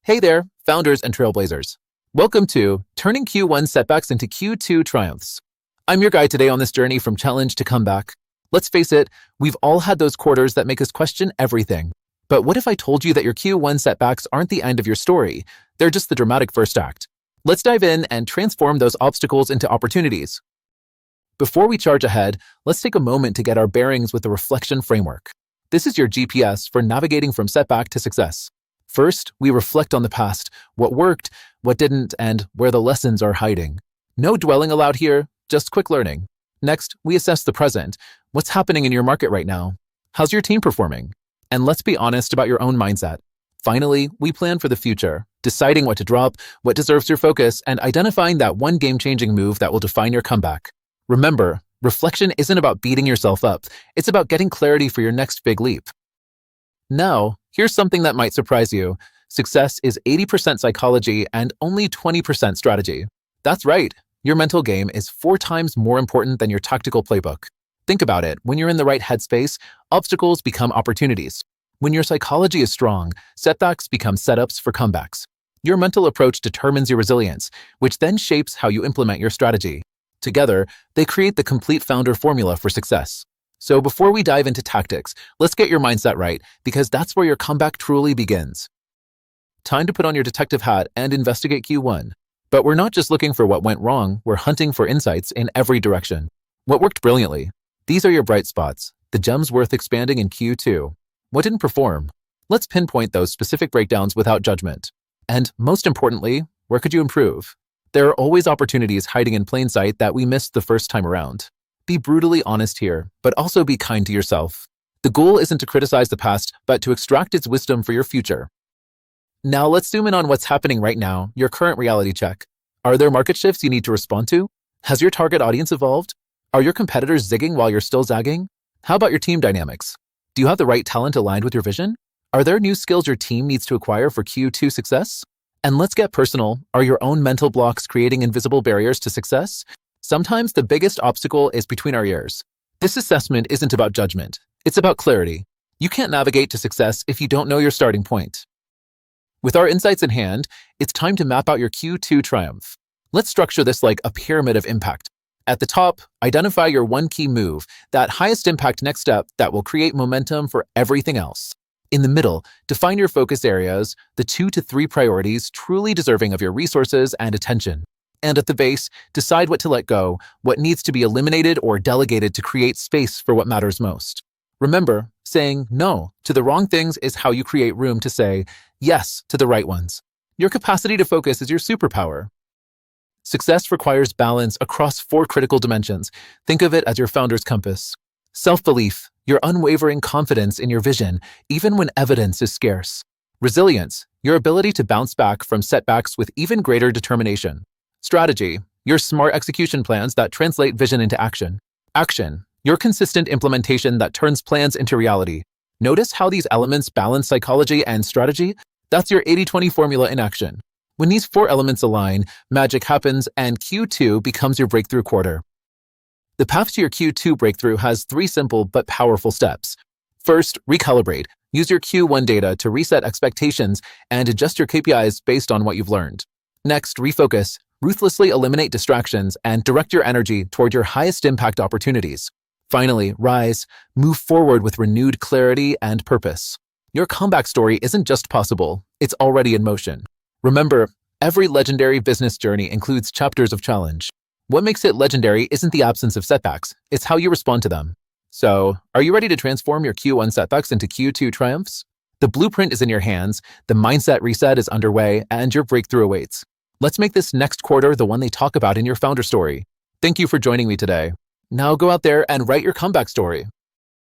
Hey there, founders and trailblazers. Welcome to Turning Q1 Setbacks into Q2 Triumphs. I'm your guide today on this journey from challenge to comeback. Let's face it, we've all had those quarters that make us question everything. But what if I told you that your Q1 setbacks aren't the end of your story? They're just the dramatic first act. Let's dive in and transform those obstacles into opportunities. Before we charge ahead, let's take a moment to get our bearings with the reflection framework. This is your GPS for navigating from setback to success. First, we reflect on the past, what worked, what didn't, and where the lessons are hiding. No dwelling allowed here, just quick learning. Next, we assess the present. What's happening in your market right now? How's your team performing? And let's be honest about your own mindset. Finally, we plan for the future, deciding what to drop, what deserves your focus, and identifying that one game-changing move that will define your comeback. Remember, reflection isn't about beating yourself up. It's about getting clarity for your next big leap. Now, here's something that might surprise you. Success is 80% psychology and only 20% strategy. That's right. Your mental game is 4 times more important than your tactical playbook. Think about it. When you're in the right headspace, obstacles become opportunities. When your psychology is strong, setbacks become setups for comebacks. Your mental approach determines your resilience, which then shapes how you implement your strategy. Together, they create the complete founder formula for success. So before we dive into tactics, let's get your mindset right, because that's where your comeback truly begins. Time to put on your detective hat and investigate Q1. But we're not just looking for what went wrong, we're hunting for insights in every direction. What worked brilliantly? These are your bright spots, the gems worth expanding in Q2. What didn't perform? Let's pinpoint those specific breakdowns without judgment. And most importantly, where could you improve? There are always opportunities hiding in plain sight that we missed the first time around. Be brutally honest here, but also be kind to yourself. The goal isn't to criticize the past, but to extract its wisdom for your future. Now let's zoom in on what's happening right now, your current reality check. Are there market shifts you need to respond to? Has your target audience evolved? Are your competitors zigging while you're still zagging? How about your team dynamics? Do you have the right talent aligned with your vision? Are there new skills your team needs to acquire for Q2 success? And let's get personal. Are your own mental blocks creating invisible barriers to success? Sometimes the biggest obstacle is between our ears. This assessment isn't about judgment. It's about clarity. You can't navigate to success if you don't know your starting point. With our insights in hand, it's time to map out your Q2 triumph. Let's structure this like a pyramid of impact. At the top, identify your one key move, that highest impact next step that will create momentum for everything else. In the middle, define your focus areas, the 2 to 3 priorities truly deserving of your resources and attention. And at the base, decide what to let go, what needs to be eliminated or delegated to create space for what matters most. Remember, saying no to the wrong things is how you create room to say yes to the right ones. Your capacity to focus is your superpower. Success requires balance across 4 critical dimensions. Think of it as your founder's compass. Self-belief, your unwavering confidence in your vision, even when evidence is scarce. Resilience, your ability to bounce back from setbacks with even greater determination. Strategy, your smart execution plans that translate vision into action. Action, your consistent implementation that turns plans into reality. Notice how these elements balance psychology and strategy? That's your 80-20 formula in action. When these 4 elements align, magic happens and Q2 becomes your breakthrough quarter. The path to your Q2 breakthrough has 3 simple but powerful steps. First, recalibrate. Use your Q1 data to reset expectations and adjust your KPIs based on what you've learned. Next, refocus. Ruthlessly eliminate distractions and direct your energy toward your highest impact opportunities. Finally, rise. Move forward with renewed clarity and purpose. Your comeback story isn't just possible, it's already in motion. Remember, every legendary business journey includes chapters of challenge. What makes it legendary isn't the absence of setbacks, it's how you respond to them. So, are you ready to transform your Q1 setbacks into Q2 triumphs? The blueprint is in your hands, the mindset reset is underway, and your breakthrough awaits. Let's make this next quarter the one they talk about in your founder story. Thank you for joining me today. Now go out there and write your comeback story.